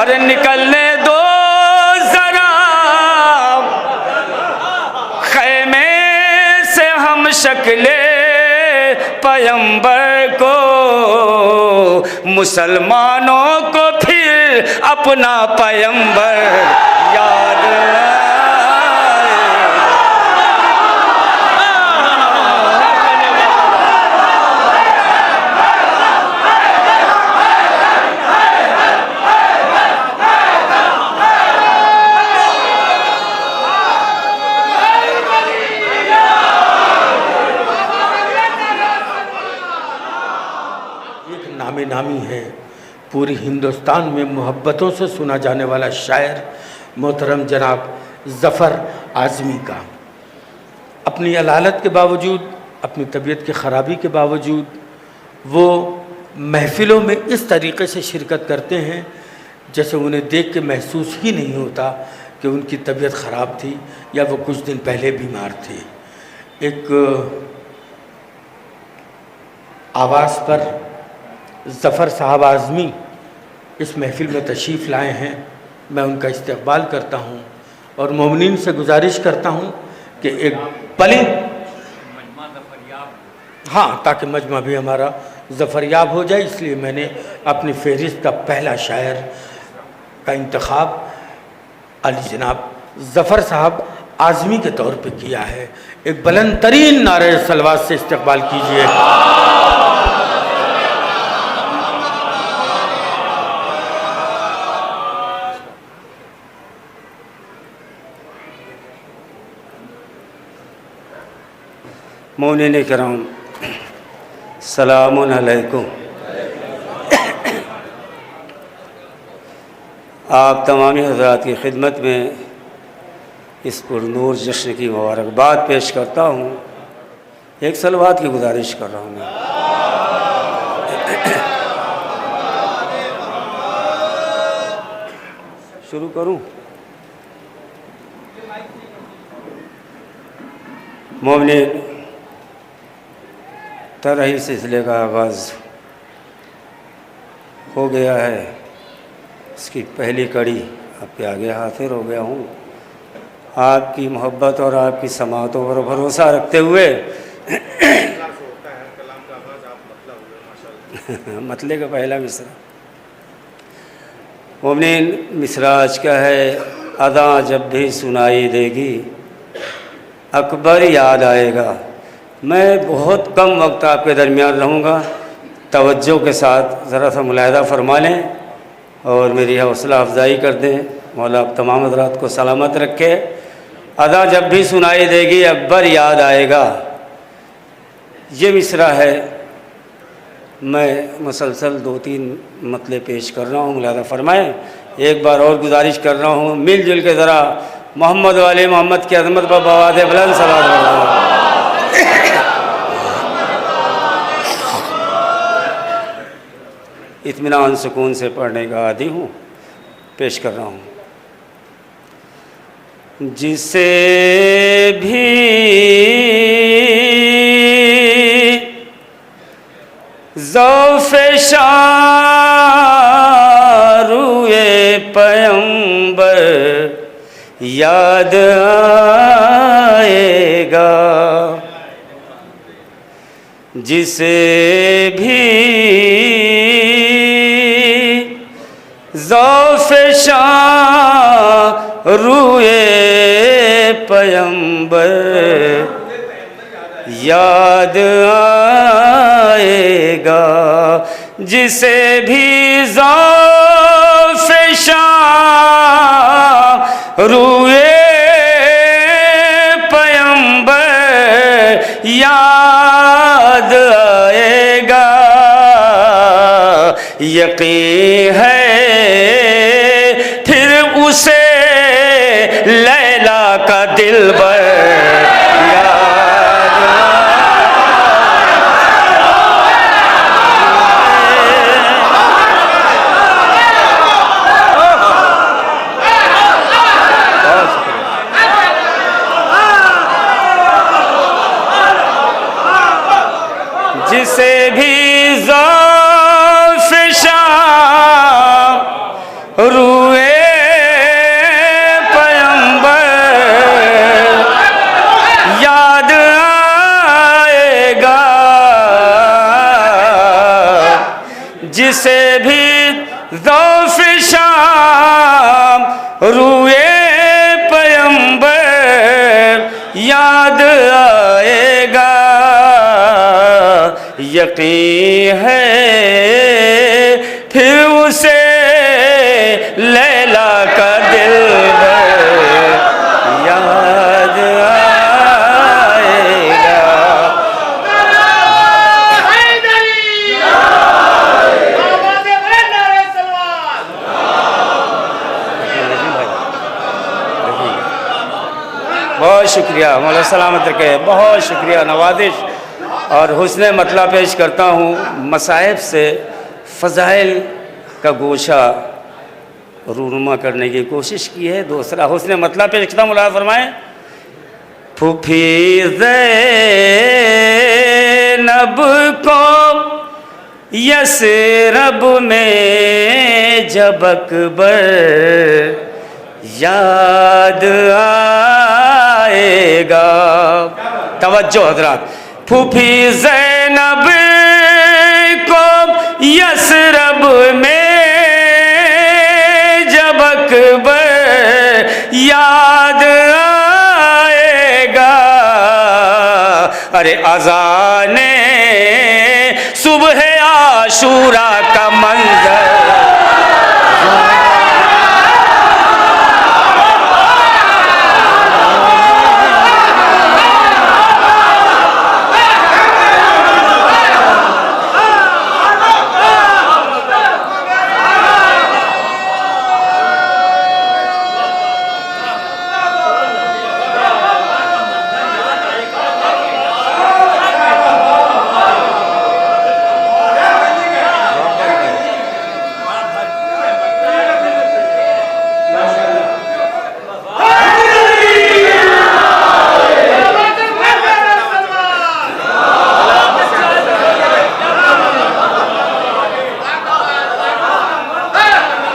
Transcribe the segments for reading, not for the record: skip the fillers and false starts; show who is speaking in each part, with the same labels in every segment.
Speaker 1: अरे निकलने दो जरा खैमे से हम शक्ले पैगंबर को, मुसलमानों को फिर अपना पैगंबर याद आए।
Speaker 2: नामी है पूरी हिंदुस्तान में मोहब्बतों से सुना जाने वाला शायर मोहतरम जनाब ज़फ़र आज़मी का। अपनी अलालत के बावजूद, अपनी तबीयत की ख़राबी के बावजूद वो महफ़िलों में इस तरीक़े से शिरकत करते हैं जैसे उन्हें देख के महसूस ही नहीं होता कि उनकी तबीयत ख़राब थी या वो कुछ दिन पहले बीमार थे। एक आवाज़ पर ज़फ़र साहब आज़मी इस महफ़िल में तशरीफ़ लाए हैं। मैं उनका इस्तक़बाल करता हूँ और मोमिनीन से गुजारिश करता हूँ कि एक पली हाँ, ताकि मजमा भी हमारा ज़फ़रयाब हो जाए, इसलिए मैंने अपनी फ़हरिस्त का पहला शायर का इंतख़ाब अली जनाब ज़फ़र साहब आज़मी के तौर पे किया है। एक बुलंद तरीन नारे सलवात से इस्तक़बाल कीजिए।
Speaker 1: मोमिनीन किराम सलामुन अलैकुम। आप तमामी हज़रात की खिदमत में इस पुरनूर जश्न की मुबारकबाद पेश करता हूँ। एक सलवात की गुजारिश कर रहा हूँ मैं। शुरू करूँ? मोमिनीन, तरही सिलसिले का आगाज़ हो गया है। इसकी पहली कड़ी आपके आगे हाजिर हो गया हूँ। आपकी मोहब्बत और आपकी समातों पर भरोसा रखते हुए मतले का पहला मिसरा। मोमिनीन, मिसरा आज का है। अदा जब भी सुनाई देगी अकबर याद आएगा। मैं बहुत कम वक्त आपके दरमियान रहूँगा, तवज्जो के साथ ज़रा सा मुलाहिदा फरमा लें और मेरी हौसला अफजाई कर दें। मौला आप तमाम हज़रात को सलामत रखे। अदा जब भी सुनाई देगी अकबर याद आएगा, ये मिसरा है। मैं मुसलसल 2-3 मतले पेश कर रहा हूँ, मुलाहिदा फरमाएँ। एक बार और गुजारिश कर रहा हूँ, मिलजुल के ज़रा मोहम्मद वाले मोहम्मद की अज़मत पर बवाद बुलंद सलात पढ़ो। इत्मीनान सुकून से पढ़ने का आदी हूँ, पेश कर रहा हूँ। जिसे भी ज़ौफ़े शारूए पैगंबर याद आएगा, जिसे भी ज़ौफ़े शारूए पैगंबर याद आएगा, जिसे भी ज़ौफ़े शारूए पैगंबर याद आएगा। यकीन है फिर उसे लैला का दिलबर जिसे भी ज़ौफ़े शारूए खौफ शाम रूए पैगंबर याद आएगा, यकीन है फिर उसे लैला का दिल याद आएगा। बहुत शुक्रिया, मौला सलामत रखे, बहुत शुक्रिया, नवाजिश और हुस्न मतला पेश करता हूँ। मसाइब से फ़ज़ाइल का गोशा रूनुमा करने की कोशिश की है। दूसरा हुस्न मतला पेश करता हूँ, मुलाज़ फरमाएँ। फूफी ज़ैनब को यसरब में जब अकबर याद आएगा। तवज्जो हज़रात, फूफी ज़ैनब को यसरब में जब अकबर याद आएगा। अरे अज़ाने सुबह आशूरा का मंजर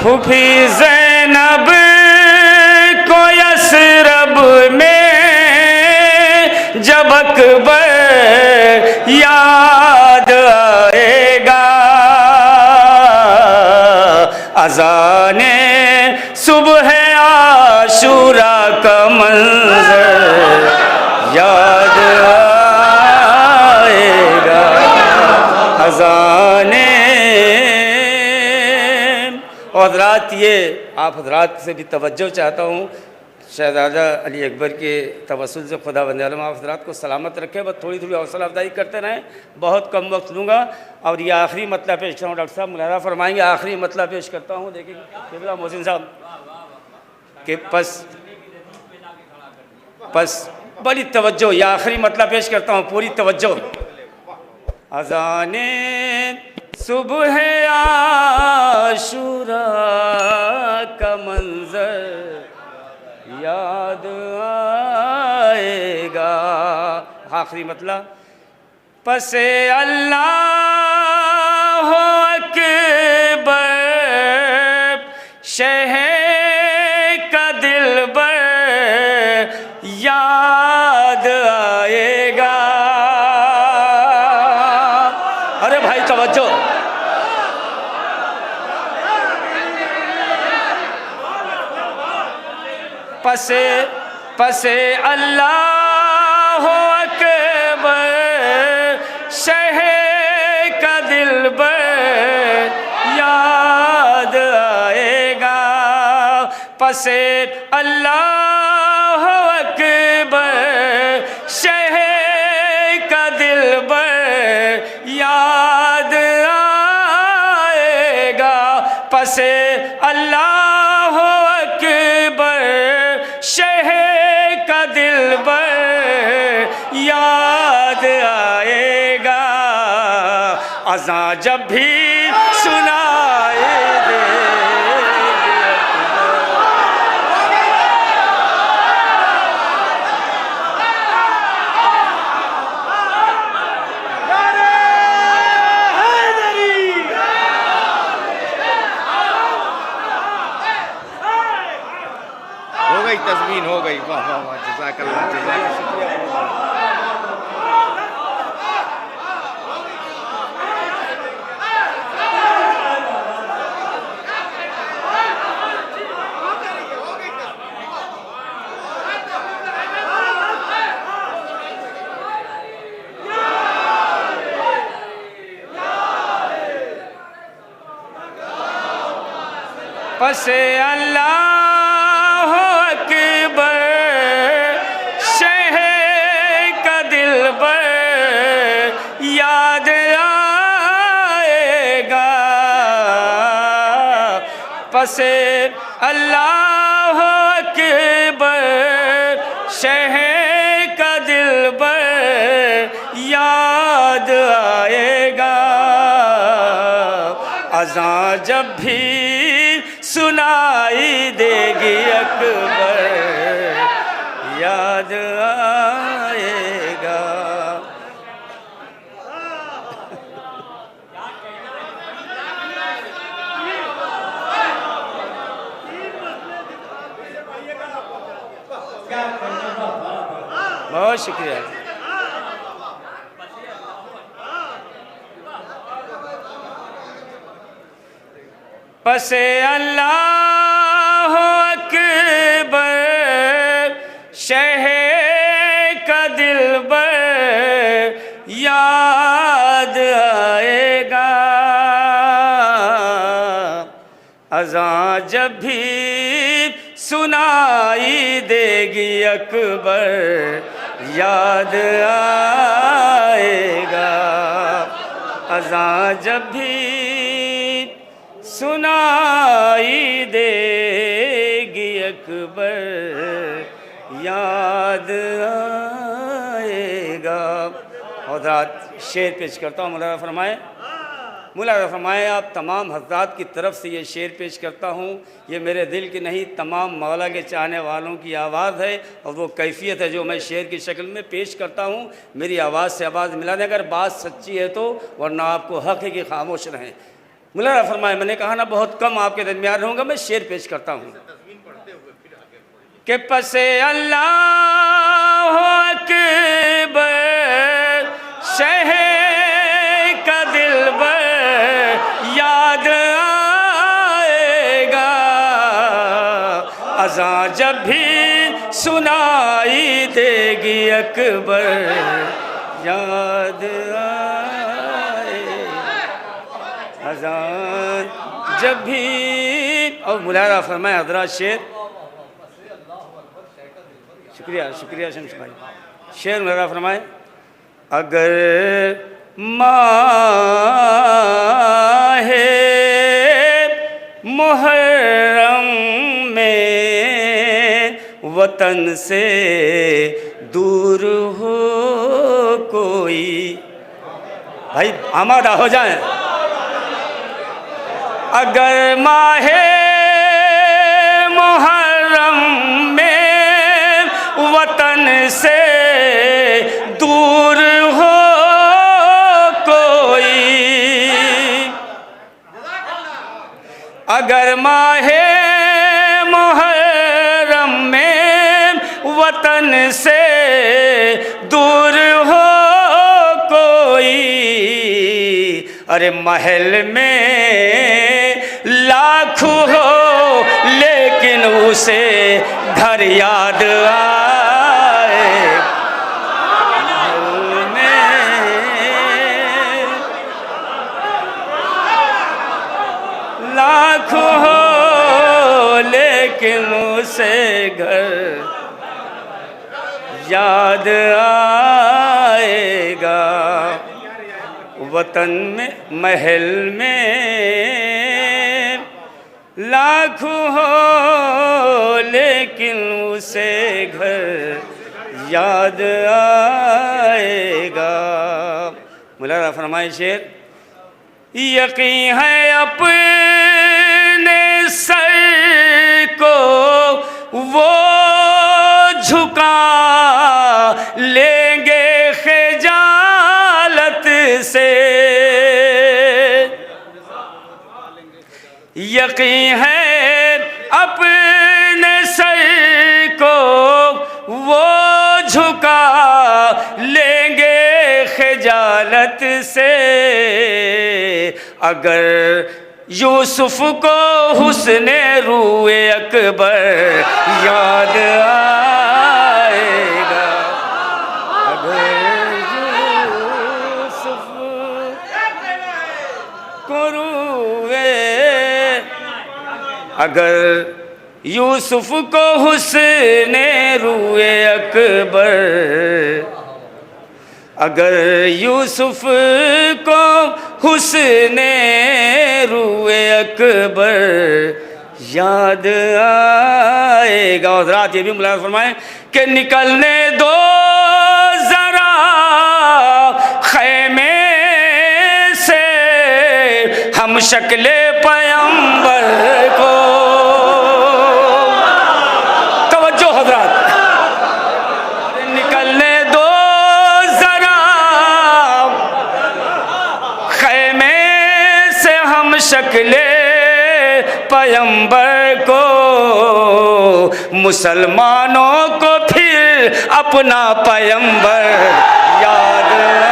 Speaker 1: फूफी ज़ैनब को यसरब में जब अकबर याद आएगा। अज़ाने सुबह आशूरा का मंजर याद आएगा। अज़ाने और हज़रात, ये आप हज़रात से भी तवज्जो चाहता हूँ। शहज़ादा अली अकबर के तवस्सुल से खुदा बंद आलम आप हज़रात को सलामत रखे। बस थोड़ी थोड़ी हौसला अफजाई करते रहें, बहुत कम वक्त लूँगा। और ये आखिरी मतला पेश करता हूँ, डॉक्टर साहब मुलाज़ा फरमाएंगे। आखिरी मतला पेश करता हूँ, देखिए मोहसिन साहब के बस बड़ी तवज्जो, ये आखिरी मतला पेश करता हूँ, पूरी तवज्जो। अज़ाने सुबह आशूरा का मंजर याद आएगा। आखिरी मतलब पसे अल्लाह अकबर शहर का दिलबर याद आएगा। अरे भाई तवज्जो, पसे अल्लाह अकबर शहर का दिलबर याद आएगा। पसे अल्लाह अकबर शहर का दिलबर याद आएगा। पसे अल्लाह अकबर शहर का दिलबर याद आएगा। अज़ां जब भी सुनाए दे
Speaker 3: तस्मीन हो गई। वाह वाह वाह, जज़ाकल्लाह जज़ाकल्लाह।
Speaker 1: पसे अल्लाह अकबर शहर का दिलबर याद आएगा। पसे अल्लाह अकबर शहर का दिलबर याद आएगा। अज़ां जब भी सुनाई देगी अकबर याद आएगा। बहुत शुक्रिया। पसे अल्लाह अकबर शहर का दिलबर याद आएगा। अज़ां जब भी सुनाई देगी अकबर याद आएगा। अज़ां जब भी सुनाई देगी अकबर याद आएगा। और रात शेर पेश करता हूँ। मौलाना फरमाए आप तमाम हज़रात की तरफ से ये शेर पेश करता हूँ। ये मेरे दिल की नहीं, तमाम मौला के चाहने वालों की आवाज़ है और वो कैफियत है जो मैं शेर की शक्ल में पेश करता हूँ। मेरी आवाज़ से आवाज़ मिला दें अगर बात सच्ची है तो, वरना आपको हक़ है कि खामोश रहें। मौलाना फरमाए मैंने कहा ना बहुत कम आपके दरमियान रहूँगा, मैं शेर पेश करता हूँ कि पसे अल्लाह अकबर शहर का दिलबर याद आएगा। अज़ां जब भी सुनाई देगी अकबर याद अज़ां जब भी। और मुलायरा फरमाए हज़रात शेर। शुक्रिया शम्स भाई। शेर मुलायरा फरमाए अगर माहे मुहर्रम में वतन से दूर हो कोई, भाई आमादा हो जाए। अगर माहे मुहर्रम में वतन से दूर हो कोई, अगर माहे मुहर्रम में वतन से दूर हो कोई, अरे महल में लाख हो लेकिन उसे घर याद आए। महल में लाख हो लेकिन उसे घर याद आएगा। वतन में महल में लाख हो लेकिन उसे घर याद आएगा। मुलायरा फरमाए शेर यकीन है अपने सर को वो झुका लेंगे खजालत से, यकीन है अपने सर को वो झुका लेंगे खजालत से। अगर यूसुफ को हुस्ने रूए अकबर याद आएगा, अगर यूसुफ को रूए अगर यूसुफ को हुस्ने रूए अकबर, अगर यूसुफ को हुस्ने रूए अकबर याद आएगा। और रात ये भी मुलाज़ फरमाएं कि निकलने दो जरा खैमे से हम शक्ले पैगंबर को। तवज्जो हज़रात, निकलने दो जरा खैमे से हम शक्ले पैगंबर को, मुसलमानों को फिर अपना पैगंबर याद आए।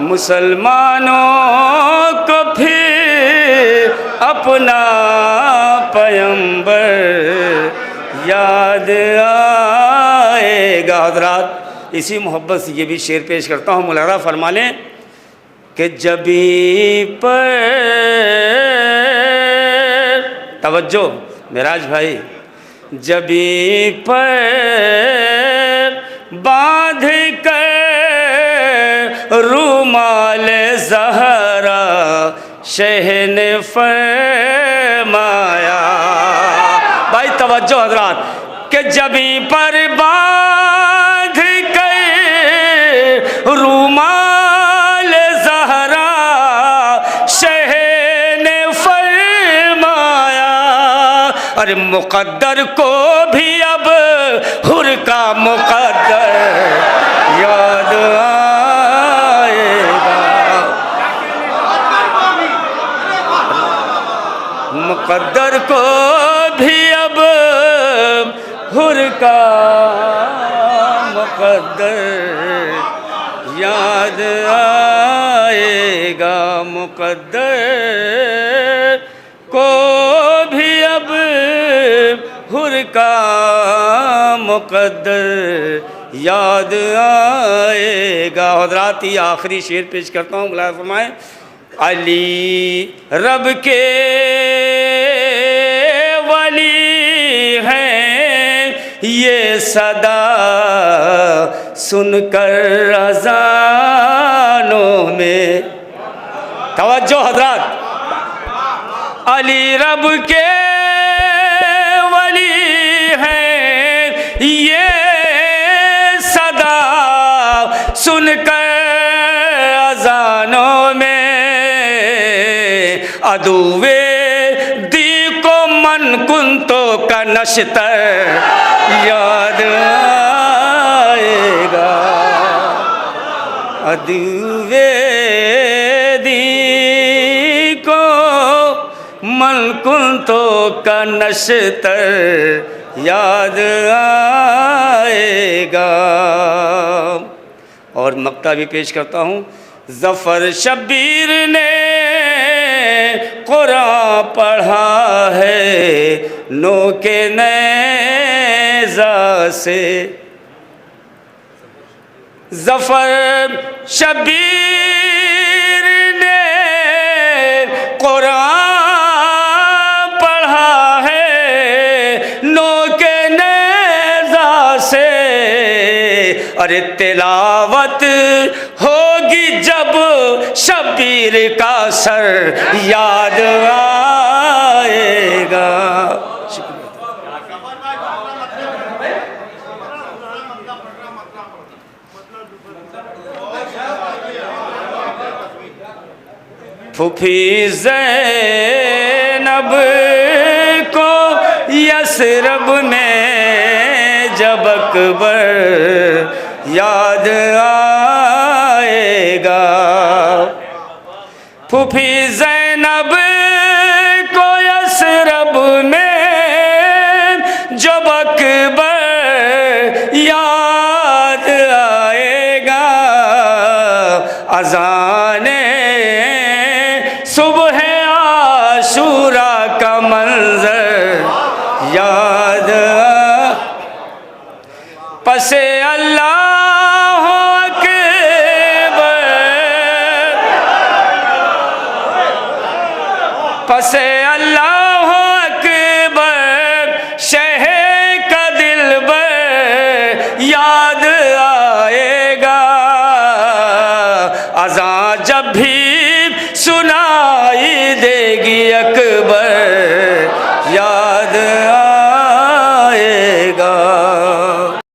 Speaker 1: मुसलमानों को फिर अपना पैगंबर याद आएगा। हज़रात, इसी मोहब्बत से ये भी शेर पेश करता हूँ, मुलाज़ा फरमा लें कि जबी पर, तवज्जो मेराज भाई, जबी पर बांध कर रूमाल ज़हरा शह ने फरमाया। भाई तवज्जो हज़रात, कि जबी पर बांध कर रूमाल ज़हरा शह ने फरमाया। अरे मुक़द्दर को भी अब हुर का मुक़द्दर याद मुक़द्दर को भी अब हुर का मुक़द्दर याद आएगा। मुक़द्दर को भी अब हुर का मुक़द्दर याद आएगा। हज़रात, ये आखिरी शेर पेश करता हूँ, मुलाज़ा फरमाएं। अली रब के वली हैं ये सदा सुनकर अज़ानों में। तवज्जो हज़रात, अली रब के वली हैं ये सदा सुनकर अज़ानों में। अदुवे दी को मन कुंतो का नश्तर याद आएगा। अदुवे दी को मन कुंतो का नश्तर याद आएगा। और मक्ता भी पेश करता हूँ। ज़फ़र शब्बीर ने कुरान पढ़ा है नो के नेज़ा से। ज़फ़र शब्बीर ने कुरान पढ़ा है नो के नेज़ा से। अरे तिलावत होगी जब शब्बीर का सर याद आएगा। फूफी ज़ैनब को यसरब में जब अकबर याद आएगा। फूफी ज़ैनब याद पसे अल्लाह अकबर, पसे अल्लाह अकबर शह का दिलबर याद आएगा। अज़ान जब भी सुनाई देगी अकबर